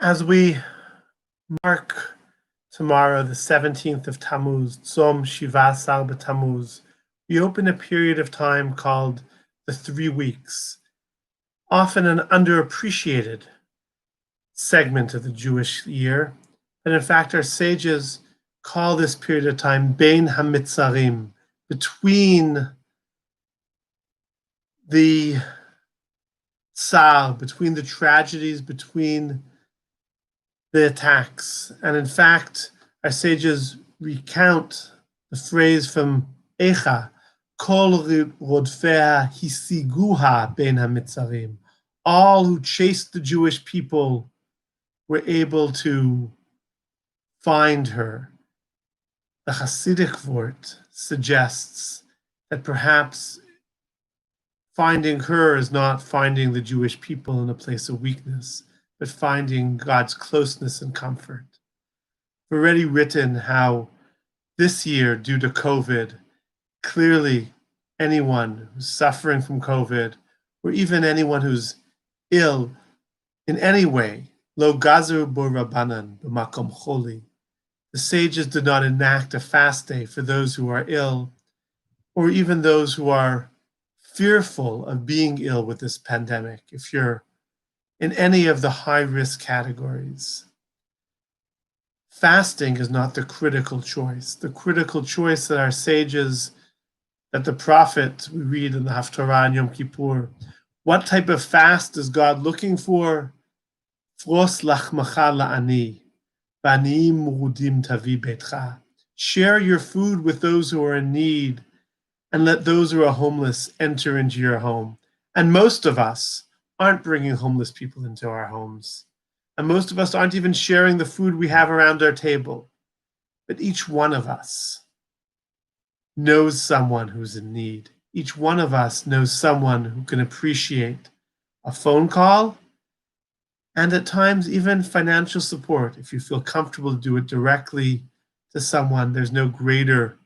As we mark tomorrow, the 17th of Tammuz, Tzom Shiva Sar B'Tammuz, we open a period of time called the 3 weeks, often an underappreciated segment of the Jewish year. But in fact, our sages call this period of time Bein HaMitzarim, between the tsar, between the tragedies, between the attacks. And in fact, our sages recount the phrase from Echa, Kol rodfea hisiguha ben hamitzarim. All who chased the Jewish people were able to find her. The Hasidic Vort suggests that perhaps finding her is not finding the Jewish people in a place of weakness, but finding God's closeness and comfort. We've already written how this year, due to COVID, clearly anyone who's suffering from COVID, or even anyone who's ill in any way, lo gazer bo rabbanan b'makom choli, the sages did not enact a fast day for those who are ill, or even those who are fearful of being ill with this pandemic, if you're in any of the high-risk categories. Fasting is not the critical choice. The critical choice that our sages, that the prophet, we read in the Haftarah and Yom Kippur, what type of fast is God looking for? Fros lachmacha la'ani, b'aniim murudim tavi beitcha. Share your food with those who are in need, and let those who are homeless enter into your home. And most of us aren't bringing homeless people into our homes. And most of us aren't even sharing the food we have around our table. But each one of us knows someone who's in need. Each one of us knows someone who can appreciate a phone call and at times even financial support. If you feel comfortable to do it directly to someone, there's no greater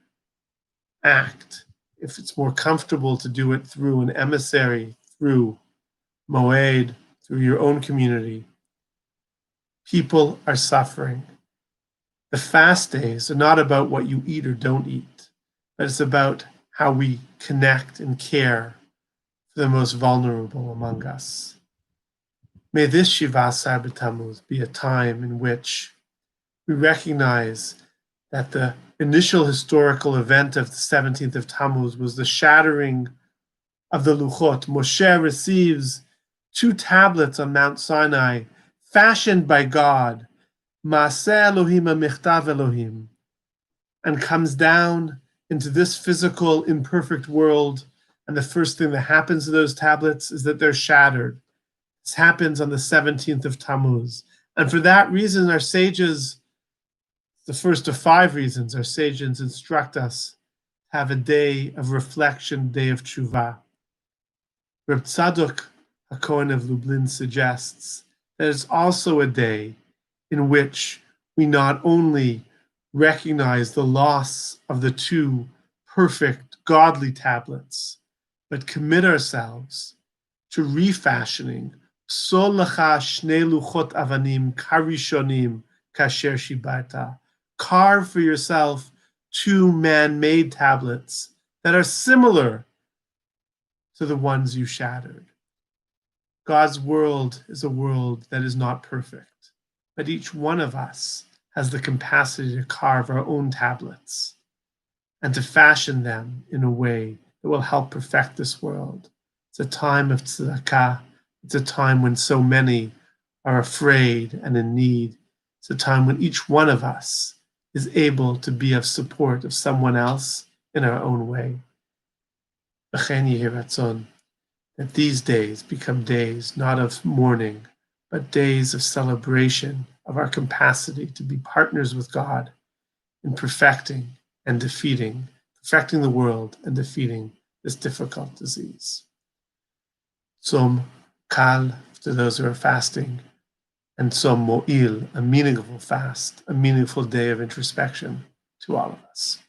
act. If it's more comfortable to do it through an emissary, through Moed, through your own community, people are suffering. The fast days are not about what you eat or don't eat, but it's about how we connect and care for the most vulnerable among us. May this Shiva Asar B'Tammuz be a time in which we recognize that the initial historical event of the 17th of Tammuz was the shattering of the Luchot. Moshe receives 2 tablets on Mount Sinai, fashioned by God, Maaseh Elohim Michtav Elohim, and comes down into this physical, imperfect world. And the first thing that happens to those tablets is that they're shattered. This happens on the 17th of Tammuz. And for that reason, our sages, the first of 5 reasons, our sages instruct us to have a day of reflection, day of tshuva. Reb Tzadok HaKohen of Lublin suggests that it's also a day in which we not only recognize the loss of the 2 perfect, godly tablets, but commit ourselves to refashioning Sol lecha shnei luchot avanim karishonim kasher shibarta. Carve for yourself 2 man-made tablets that are similar to the ones you shattered. God's world is a world that is not perfect, but each one of us has the capacity to carve our own tablets and to fashion them in a way that will help perfect this world. It's a time of tzedakah. It's a time when so many are afraid and in need. It's a time when each one of us is able to be of support of someone else in our own way. V'chein yehi ratzon, that these days become days not of mourning, but days of celebration of our capacity to be partners with God in perfecting the world and defeating this difficult disease. Tzom Kal, to those who are fasting, and Tzom Mo'il, a meaningful fast, a meaningful day of introspection to all of us.